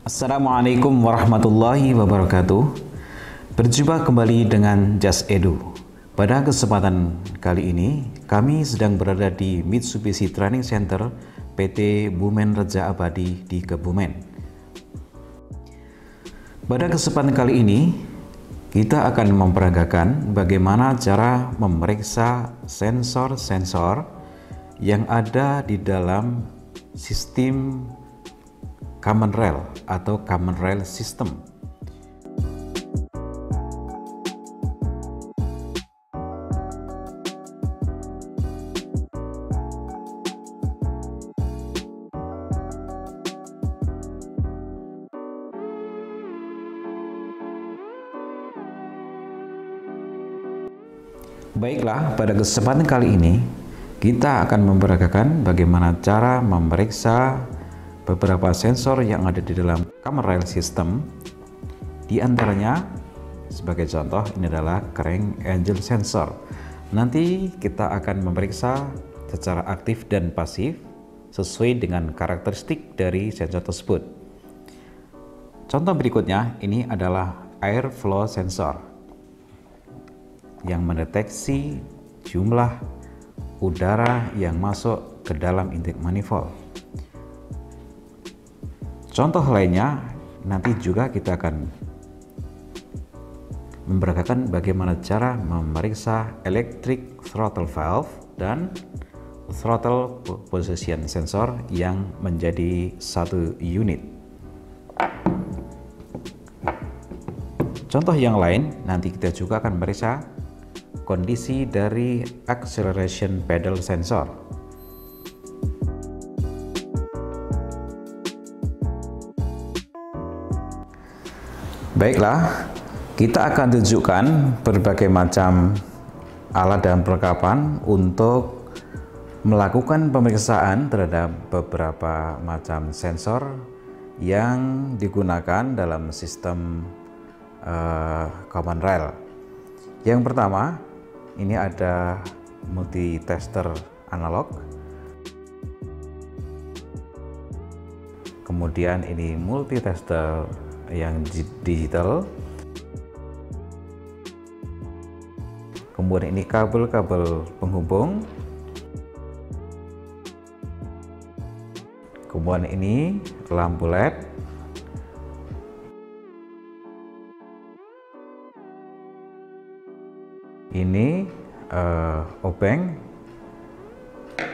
Assalamualaikum warahmatullahi wabarakatuh. Berjumpa kembali dengan Just Edu. Pada kesempatan kali ini, kami sedang berada di Mitsubishi Training Center PT Bumen Reja Abadi di Kebumen. Pada kesempatan kali ini, kita akan memperagakan bagaimana cara memeriksa sensor-sensor yang ada di dalam sistem Common Rail atau Common Rail System. Baiklah, pada kesempatan kali ini kita akan memperagakan bagaimana cara memeriksa beberapa sensor yang ada di dalam Common Rail System. Di antaranya, sebagai contoh, ini adalah crank angle sensor. Nanti kita akan memeriksa secara aktif dan pasif sesuai dengan karakteristik dari sensor tersebut. Contoh berikutnya, ini adalah air flow sensor yang mendeteksi jumlah udara yang masuk ke dalam intake manifold. Contoh lainnya, nanti juga kita akan memperagakan bagaimana cara memeriksa electric throttle valve dan throttle position sensor yang menjadi satu unit. Contoh yang lain, nanti kita juga akan memeriksa kondisi dari acceleration pedal sensor. Baiklah, kita akan tunjukkan berbagai macam alat dan perlengkapan untuk melakukan pemeriksaan terhadap beberapa macam sensor yang digunakan dalam sistem Common Rail. Yang pertama, ini ada multi tester analog, kemudian ini multi tester yang digital, kemudian ini kabel-kabel penghubung, kemudian ini lampu LED, ini obeng,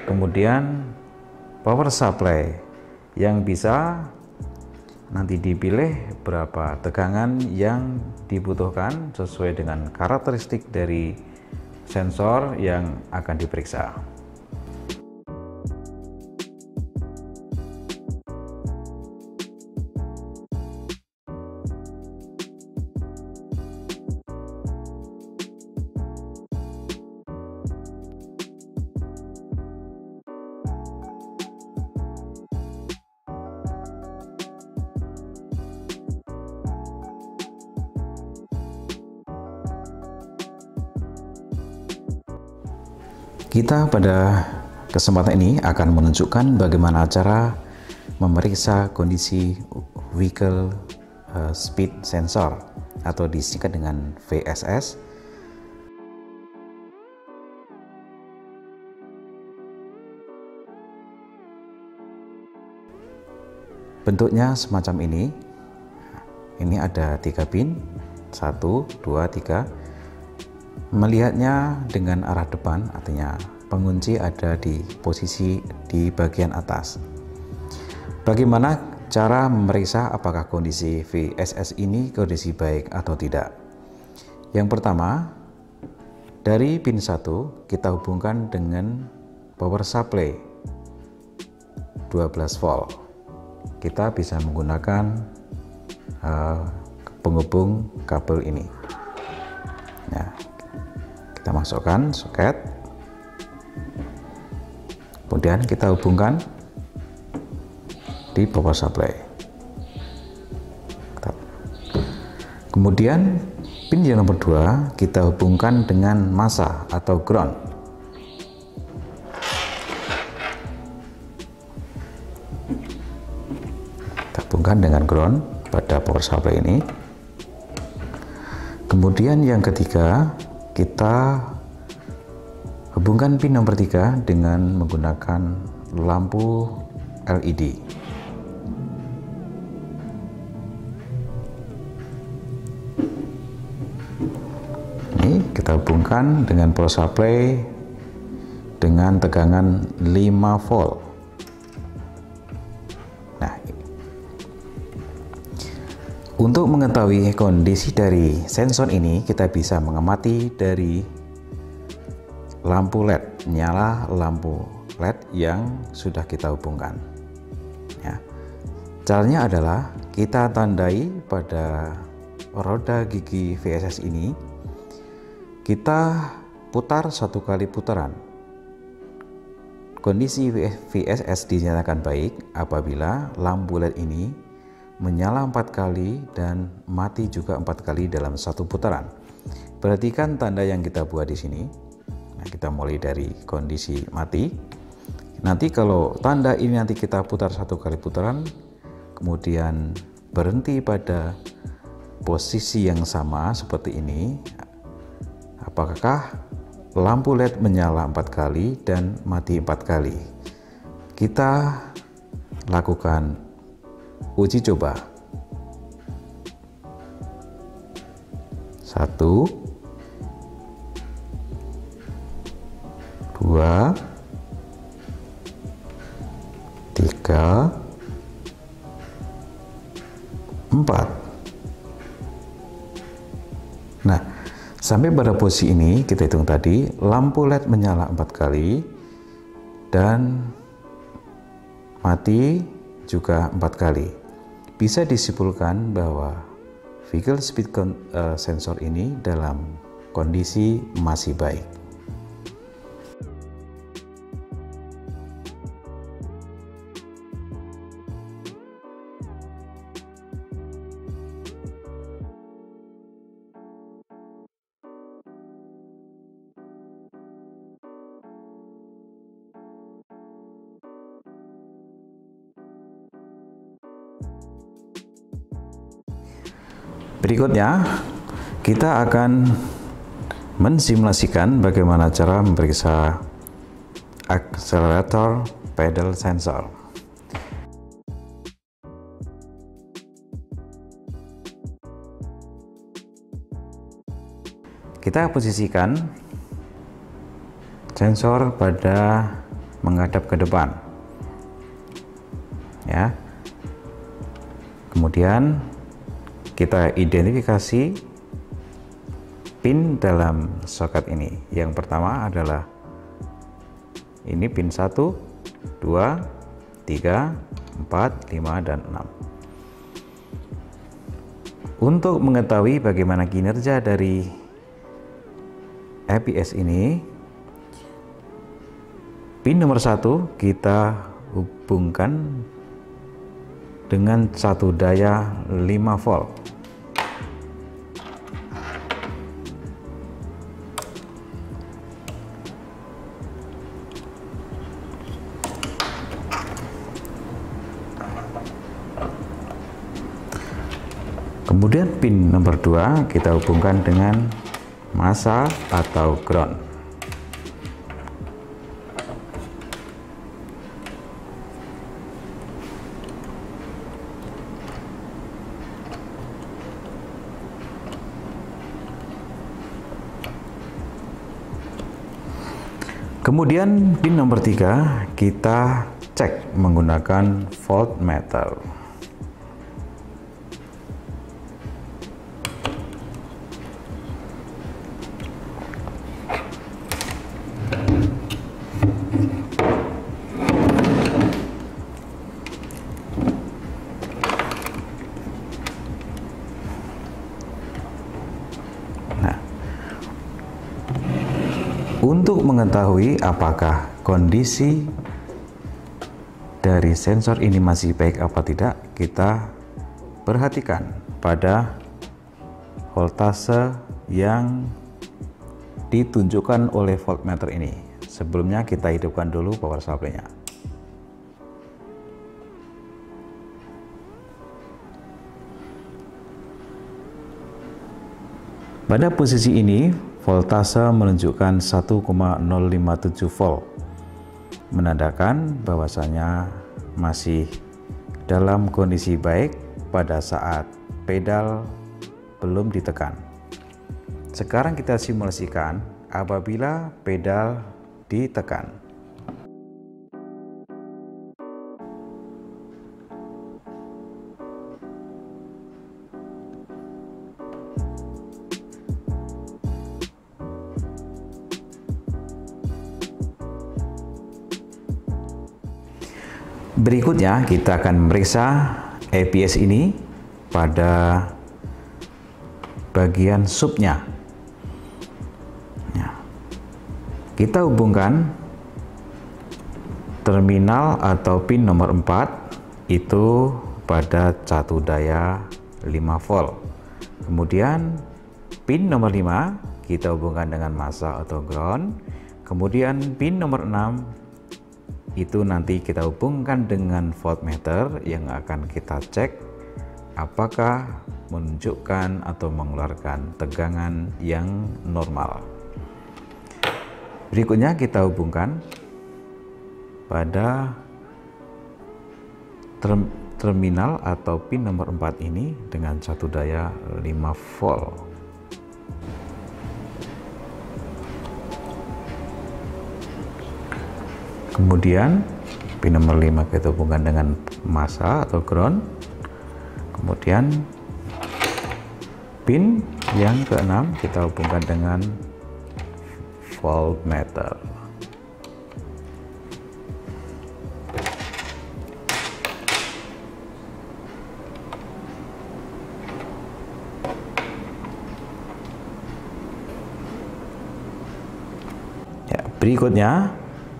kemudian power supply yang bisa nanti dipilih berapa tegangan yang dibutuhkan sesuai dengan karakteristik dari sensor yang akan diperiksa. Kita pada kesempatan ini akan menunjukkan bagaimana cara memeriksa kondisi vehicle speed sensor atau disingkat dengan VSS. Bentuknya semacam ini. Ini ada 3 pin, 1, 2, 3. Melihatnya dengan arah depan, artinya pengunci ada di posisi di bagian atas. Bagaimana cara memeriksa apakah kondisi VSS ini kondisi baik atau tidak? Yang pertama, dari pin 1 kita hubungkan dengan power supply 12 volt. Kita bisa menggunakan penghubung kabel ini. Nah, kita masukkan soket, kemudian kita hubungkan di power supply. Kemudian pin yang nomor 2 kita hubungkan dengan massa atau ground. Kita hubungkan hubungkan dengan ground pada power supply ini. Kemudian yang ketiga, kita hubungkan pin nomor 3 dengan menggunakan lampu LED. Ini kita hubungkan dengan power supply dengan tegangan 5 volt. Nah, untuk mengetahui kondisi dari sensor ini, kita bisa mengamati dari lampu LED, nyala lampu LED yang sudah kita hubungkan. Ya. Caranya adalah kita tandai pada roda gigi VSS ini, kita putar 1 kali putaran. Kondisi VSS dinyatakan baik apabila lampu LED ini menyala 4 kali dan mati juga 4 kali dalam 1 putaran. Perhatikan tanda yang kita buat di sini. Nah, kita mulai dari kondisi mati. Nanti kalau tanda ini nanti kita putar 1 kali putaran, kemudian berhenti pada posisi yang sama seperti ini, apakah lampu LED menyala 4 kali dan mati 4 kali? Kita lakukan uji coba. 1, 2, 3, 4. Nah, sampai pada posisi ini kita hitung tadi, lampu LED menyala 4 kali dan mati juga 4 kali. Bisa disimpulkan bahwa vehicle speed sensor ini dalam kondisi masih baik. Berikutnya, kita akan mensimulasikan bagaimana cara memeriksa accelerator pedal sensor. Kita posisikan sensor pada menghadap ke depan. Ya. Kemudian kita identifikasi pin dalam soket ini. Yang pertama adalah ini pin 1, 2, 3, 4, 5, dan 6. Untuk mengetahui bagaimana kinerja dari ABS ini, pin nomor 1 kita hubungkan dengan satu daya 5 volt. Kemudian pin nomor 2 kita hubungkan dengan massa atau ground. Kemudian pin nomor 3 kita cek menggunakan voltmeter. Untuk mengetahui apakah kondisi dari sensor ini masih baik apa tidak, kita perhatikan pada voltase yang ditunjukkan oleh voltmeter ini. Sebelumnya kita hidupkan dulu power supply-nya. Pada posisi ini, voltase menunjukkan 1,057 volt, menandakan bahwasanya masih dalam kondisi baik pada saat pedal belum ditekan. Sekarang kita simulasikan apabila pedal ditekan. Berikutnya kita akan memeriksa ABS ini pada bagian subnya. Ya. Kita hubungkan terminal atau pin nomor 4 itu pada catu daya 5 volt. Kemudian pin nomor 5 kita hubungkan dengan massa atau ground. Kemudian pin nomor 6 itu nanti kita hubungkan dengan voltmeter yang akan kita cek apakah menunjukkan atau mengeluarkan tegangan yang normal. Berikutnya kita hubungkan pada terminal atau pin nomor 4 ini dengan catu daya 5 volt. Kemudian pin nomor 5 kita hubungkan dengan massa atau ground. Kemudian pin yang ke-6 kita hubungkan dengan voltmeter. Ya, berikutnya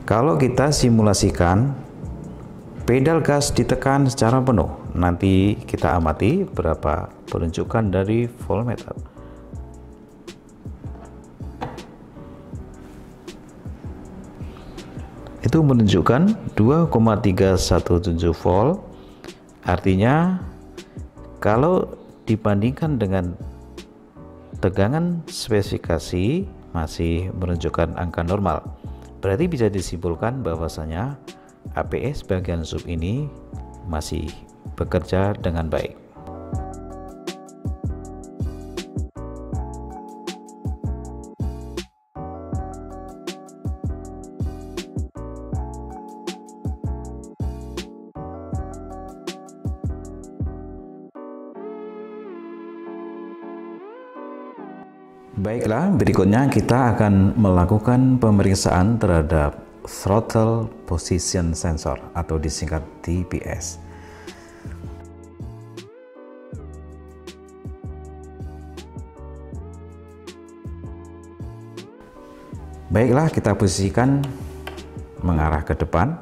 kalau kita simulasikan pedal gas ditekan secara penuh, nanti kita amati berapa penunjukan dari voltmeter. Itu menunjukkan 2,317 volt. Artinya kalau dibandingkan dengan tegangan spesifikasi masih menunjukkan angka normal. Berarti bisa disimpulkan bahwasanya ABS bagian sub ini masih bekerja dengan baik. Baiklah, berikutnya kita akan melakukan pemeriksaan terhadap throttle position sensor atau disingkat TPS. Baiklah, kita posisikan mengarah ke depan.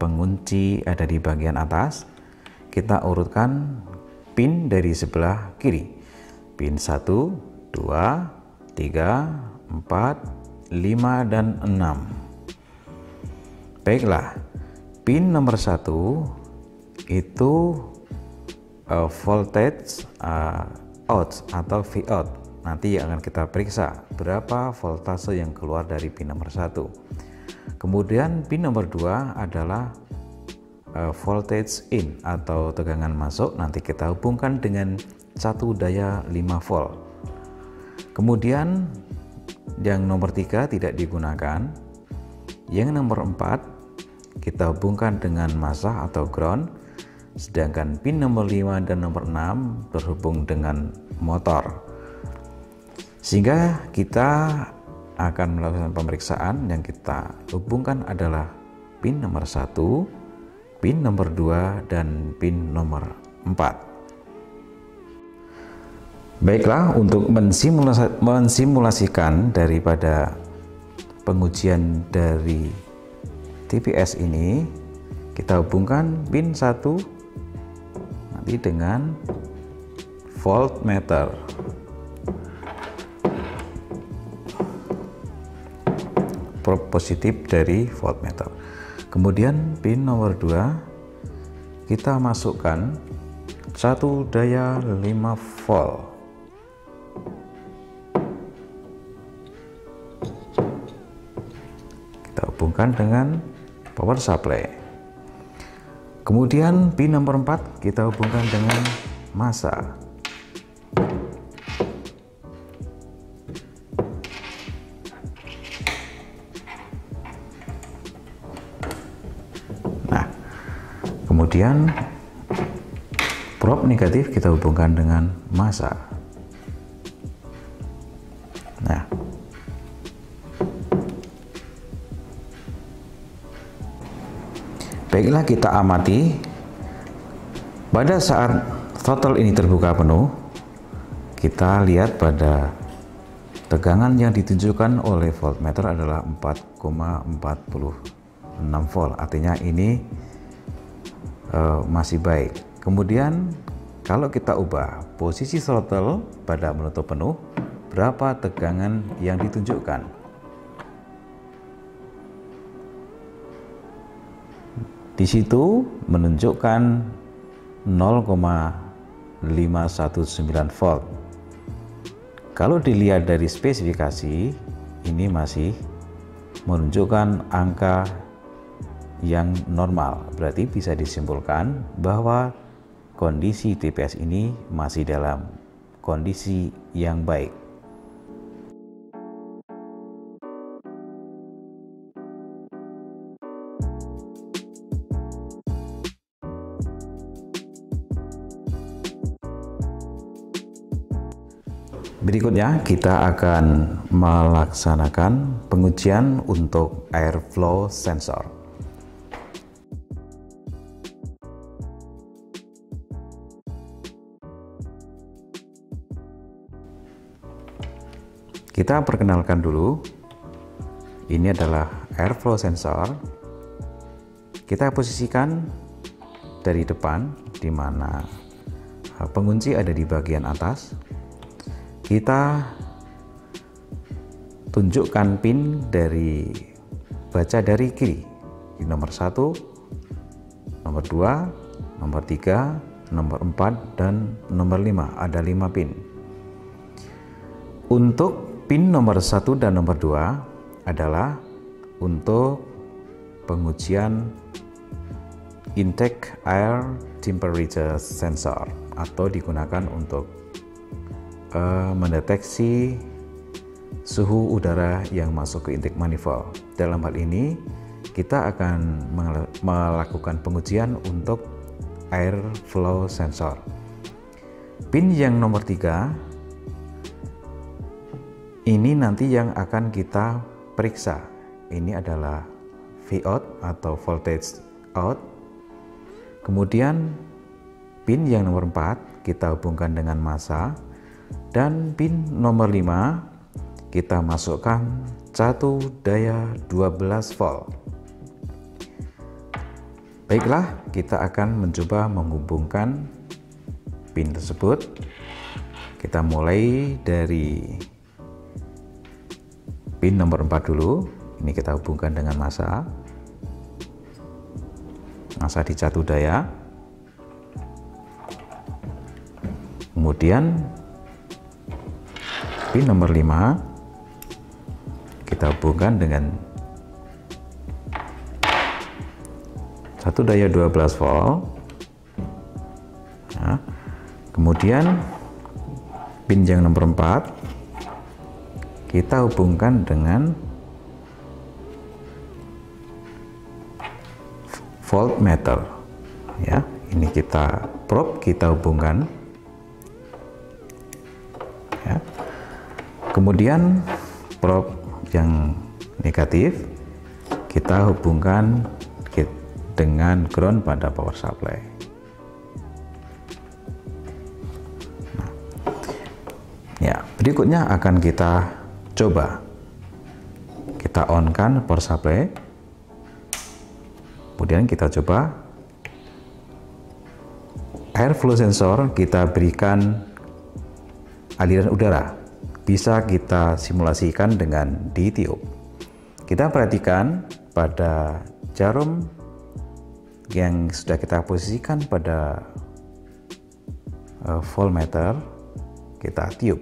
Pengunci ada di bagian atas. Kita urutkan pin dari sebelah kiri. Pin 1, 2, 3, 4, 5, dan 6. Baiklah, pin nomor 1 itu voltage out atau Vout. Nanti yang akan kita periksa berapa voltase yang keluar dari pin nomor 1. Kemudian pin nomor 2 adalah voltage in atau tegangan masuk. Nanti kita hubungkan dengan catu daya 5 volt. Kemudian yang nomor 3 tidak digunakan. Yang nomor 4 kita hubungkan dengan massa atau ground. Sedangkan pin nomor 5 dan nomor 6 berhubung dengan motor. Sehingga kita akan melakukan pemeriksaan yang kita hubungkan adalah pin nomor 1, pin nomor 2, dan pin nomor 4. Baiklah, untuk mensimulasikan daripada pengujian dari TPS ini, kita hubungkan pin 1 nanti dengan voltmeter. Positif dari voltmeter. Kemudian pin nomor 2 kita masukkan catu daya 5 volt. hubungkan dengan power supply. Kemudian pin nomor 4 kita hubungkan dengan massa. Nah, kemudian probe negatif kita hubungkan dengan massa. Nah, baiklah, kita amati pada saat throttle ini terbuka penuh, kita lihat pada tegangan yang ditunjukkan oleh voltmeter adalah 4,46 volt, artinya ini masih baik. Kemudian kalau kita ubah posisi throttle pada menutup penuh, berapa tegangan yang ditunjukkan? Di situ menunjukkan 0,519 volt. Kalau dilihat dari spesifikasi, ini masih menunjukkan angka yang normal. Berarti bisa disimpulkan bahwa kondisi TPS ini masih dalam kondisi yang baik. Berikutnya kita akan melaksanakan pengujian untuk airflow sensor. Kita perkenalkan dulu, ini adalah airflow sensor. Kita posisikan dari depan, di mana pengunci ada di bagian atas. Kita tunjukkan pin dari baca dari kiri, di nomor 1, nomor 2, nomor 3, nomor 4, dan nomor 5. Ada 5 pin. Untuk pin nomor 1 dan nomor 2 adalah untuk pengujian intake air temperature sensor, atau digunakan untuk mendeteksi suhu udara yang masuk ke intake manifold. Dalam hal ini kita akan melakukan pengujian untuk air flow sensor. Pin yang nomor 3 ini nanti yang akan kita periksa. Ini adalah Vout atau voltage out. Kemudian pin yang nomor 4 kita hubungkan dengan massa. Dan pin nomor 5 kita masukkan catu daya 12 volt. Baiklah, kita akan mencoba menghubungkan pin tersebut. Kita mulai dari pin nomor 4 dulu. Ini kita hubungkan dengan massa di catu daya. Kemudian pin nomor 5 kita hubungkan dengan catu daya 12 volt. Nah, kemudian pin yang nomor 4 kita hubungkan dengan voltmeter. Ya, ini kita probe, kita hubungkan. Ya. Kemudian probe yang negatif kita hubungkan dengan ground pada power supply. Nah, ya, berikutnya akan kita coba. Kita on-kan power supply. Kemudian kita coba airflow sensor, kita berikan aliran udara. Bisa kita simulasikan dengan ditiup. Kita perhatikan pada jarum yang sudah kita posisikan pada voltmeter, kita tiup.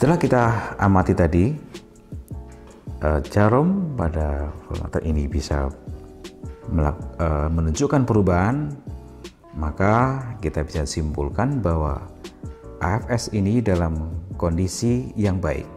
Setelah kita amati tadi, jarum pada voltmeter ini bisa menunjukkan perubahan, maka kita bisa simpulkan bahwa AFS ini dalam kondisi yang baik.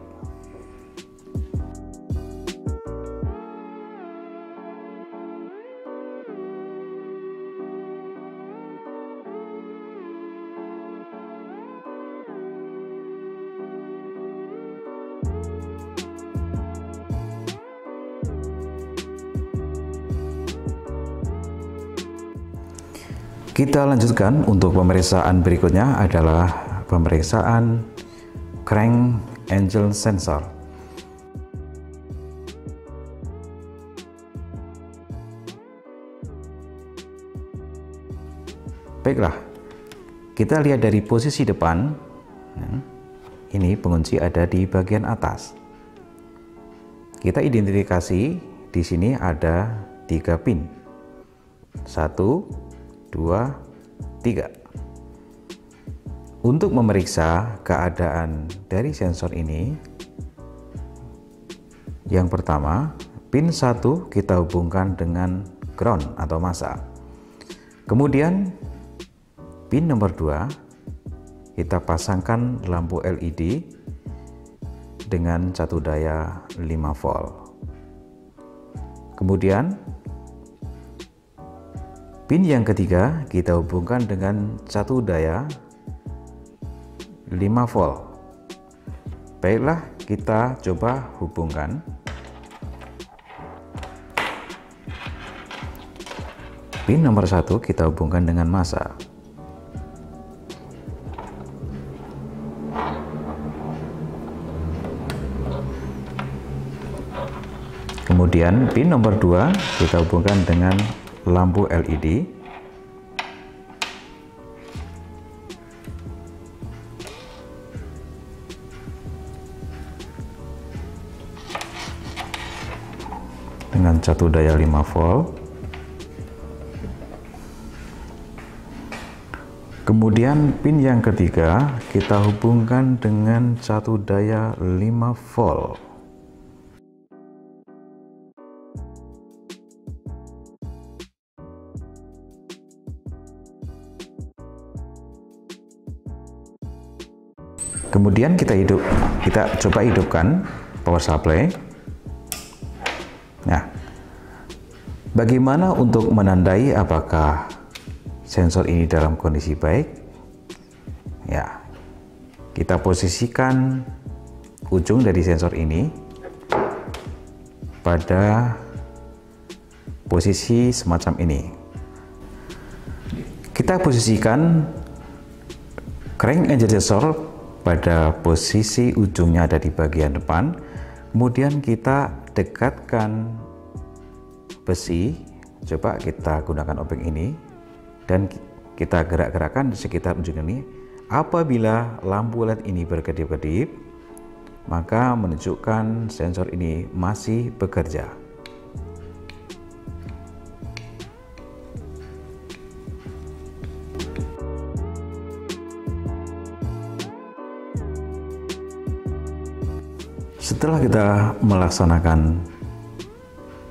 Kita lanjutkan untuk pemeriksaan berikutnya adalah pemeriksaan crank angle sensor. Baiklah, kita lihat dari posisi depan. Ini pengunci ada di bagian atas. Kita identifikasi di sini ada 3 pin. 1, 2, 3. Untuk memeriksa keadaan dari sensor ini, yang pertama, pin 1 kita hubungkan dengan ground atau massa. Kemudian pin nomor 2 kita pasangkan lampu LED dengan satu daya 5 volt. Kemudian pin yang ketiga kita hubungkan dengan satu daya 5 volt. Baiklah, kita coba hubungkan. Pin nomor 1 kita hubungkan dengan massa. Kemudian pin nomor 2 kita hubungkan dengan lampu LED. Dengan satu daya 5 volt. Kemudian pin yang ketiga kita hubungkan dengan satu daya 5 volt. Kemudian kita coba hidupkan power supply. Nah, bagaimana untuk menandai apakah sensor ini dalam kondisi baik? Ya, kita posisikan ujung dari sensor ini pada posisi semacam ini. Kita posisikan crank angle sensor pada posisi ujungnya ada di bagian depan. Kemudian kita dekatkan besi. Coba kita gunakan obeng ini dan kita gerak-gerakkan di sekitar ujung ini. Apabila lampu LED ini berkedip-kedip, maka menunjukkan sensor ini masih bekerja. Setelah kita melaksanakan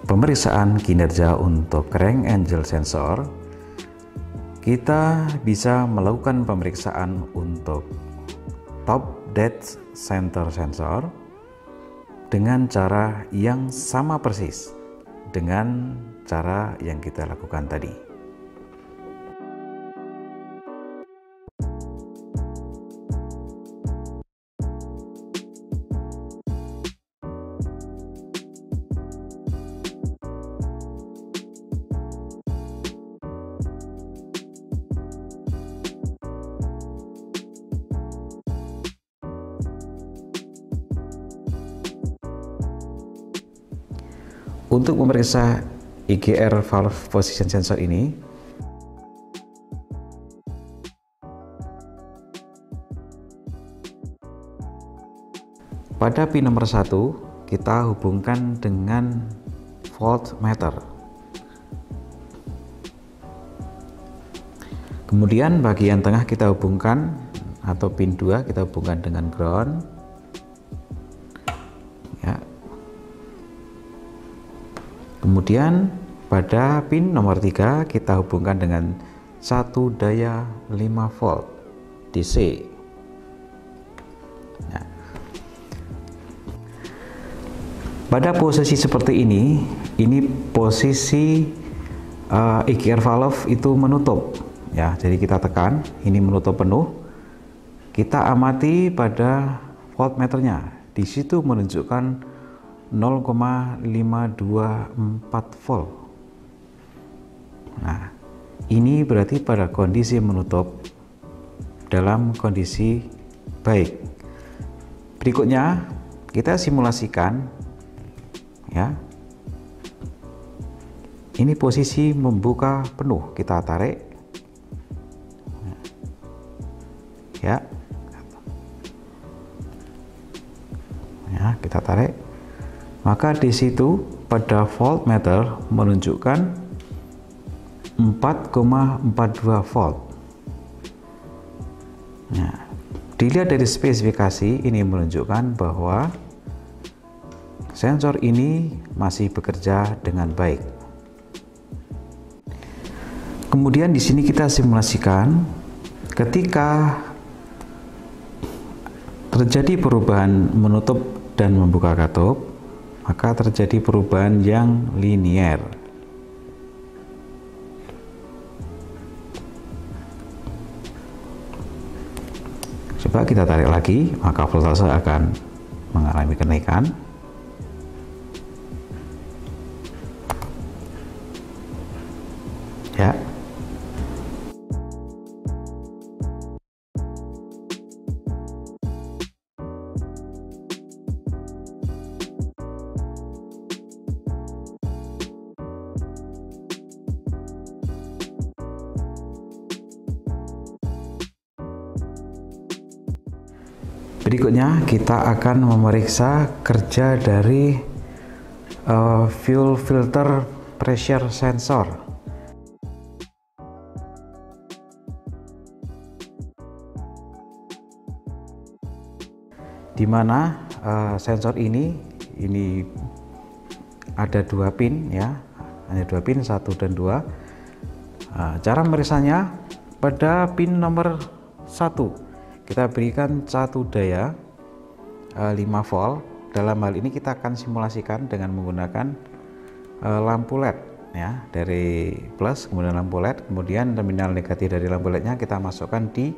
pemeriksaan kinerja untuk crank angle sensor, kita bisa melakukan pemeriksaan untuk top dead center sensor dengan cara yang sama persis dengan cara yang kita lakukan tadi. Untuk memeriksa IGR valve position sensor ini, pada pin nomor 1 kita hubungkan dengan voltmeter. Kemudian bagian tengah kita hubungkan, atau pin 2 kita hubungkan dengan ground. Kemudian pada pin nomor 3 kita hubungkan dengan satu daya 5 volt DC. Nah, pada posisi seperti ini posisi EGR valve itu menutup ya, jadi kita tekan, ini menutup penuh. Kita amati pada voltmeternya, di situ menunjukkan 0,524 volt. Nah, ini berarti pada kondisi menutup dalam kondisi baik. Berikutnya kita simulasikan ya. Ini posisi membuka penuh, kita tarik ya. Ya, kita tarik. Maka di situ pada voltmeter menunjukkan 4,42 volt. Nah, dilihat dari spesifikasi ini menunjukkan bahwa sensor ini masih bekerja dengan baik. Kemudian di sini kita simulasikan ketika terjadi perubahan menutup dan membuka katup, maka terjadi perubahan yang linier. Coba kita tarik lagi, maka voltase akan mengalami kenaikan. Ya. Berikutnya kita akan memeriksa kerja dari fuel filter pressure sensor. Di mana sensor ini ada 2 pin ya, hanya 2 pin, 1 dan 2. Cara meriksanya pada pin nomor 1 kita berikan satu daya 5 volt. Dalam hal ini kita akan simulasikan dengan menggunakan lampu LED ya, dari plus kemudian lampu LED, kemudian terminal negatif dari lampu LED-nya kita masukkan di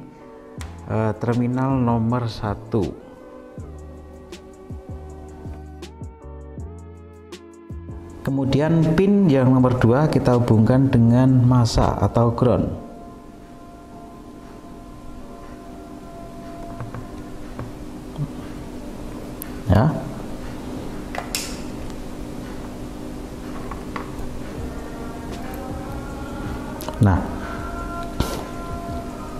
terminal nomor 1. Kemudian pin yang nomor 2 kita hubungkan dengan masa atau ground. Ya. Nah,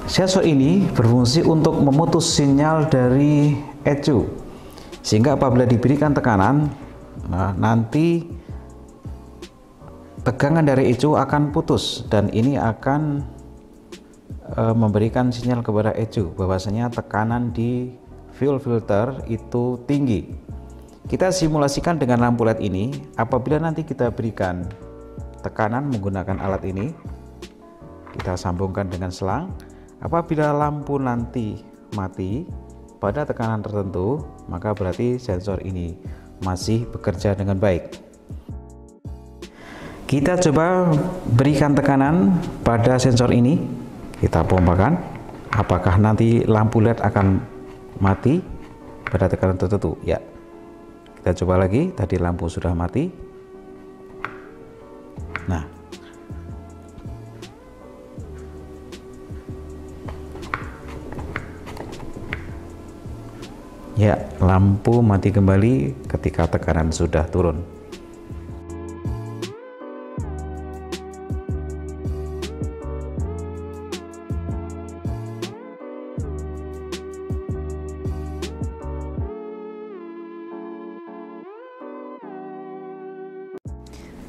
sensor ini berfungsi untuk memutus sinyal dari ECU, sehingga apabila diberikan tekanan, nanti tegangan dari ECU akan putus, dan ini akan memberikan sinyal kepada ECU bahwasanya tekanan di fuel filter itu tinggi. Kita simulasikan dengan lampu LED ini. Apabila nanti kita berikan tekanan menggunakan alat ini, kita sambungkan dengan selang. Apabila lampu nanti mati pada tekanan tertentu, maka berarti sensor ini masih bekerja dengan baik. Kita coba berikan tekanan pada sensor ini, kita pompakan. Apakah nanti lampu LED akan mati pada tekanan tertentu? Ya, kita coba lagi. Tadi lampu sudah mati. Nah, ya, lampu mati kembali ketika tekanan sudah turun.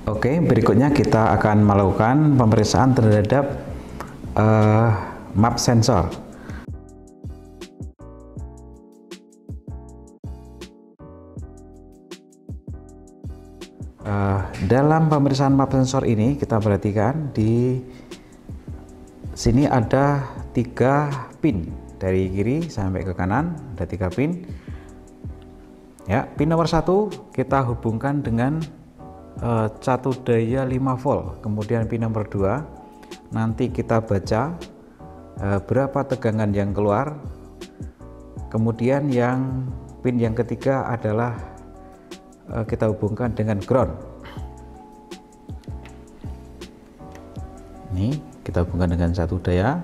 Oke, berikutnya kita akan melakukan pemeriksaan terhadap map sensor. Dalam pemeriksaan map sensor ini kita perhatikan di sini ada 3 pin dari kiri sampai ke kanan, ada 3 pin. Ya, pin nomor 1 kita hubungkan dengan catu daya 5 volt. Kemudian pin nomor 2 nanti kita baca berapa tegangan yang keluar. Kemudian pin yang ketiga adalah kita hubungkan dengan ground. Ini kita hubungkan dengan catu daya.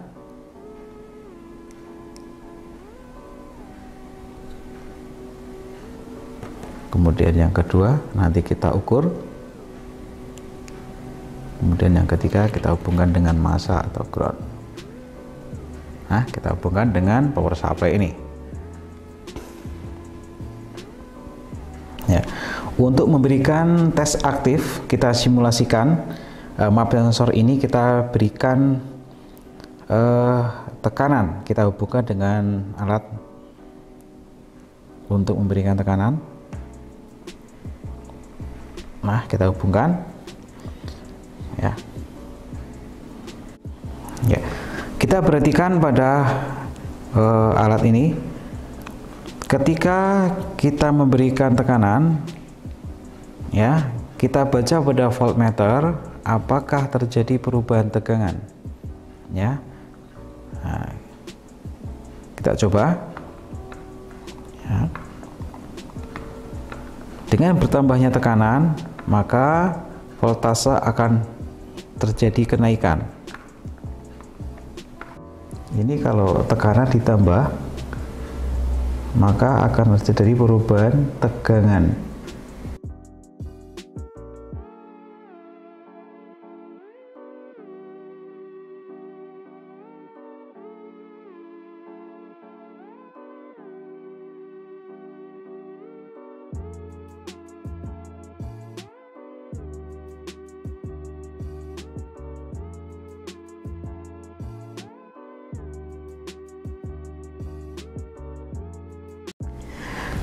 Kemudian yang kedua nanti kita ukur. Kemudian yang ketiga kita hubungkan dengan massa atau ground. Nah, kita hubungkan dengan power supply ini. Ya, untuk memberikan tes aktif kita simulasikan map sensor ini, kita berikan tekanan, kita hubungkan dengan alat untuk memberikan tekanan. Nah, kita hubungkan ya. Ya, kita perhatikan pada alat ini, ketika kita memberikan tekanan ya, kita baca pada voltmeter apakah terjadi perubahan tegangan ya. Nah, kita coba ya. Dengan bertambahnya tekanan maka voltase akan terjadi kenaikan. Ini kalau tekanan ditambah maka akan terjadi perubahan tegangan.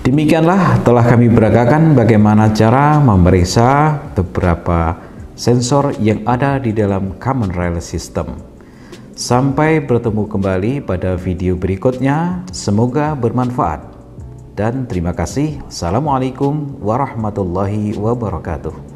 Demikianlah telah kami beragakan bagaimana cara memeriksa beberapa sensor yang ada di dalam Common Rail System. Sampai bertemu kembali pada video berikutnya, semoga bermanfaat dan terima kasih. Assalamualaikum warahmatullahi wabarakatuh.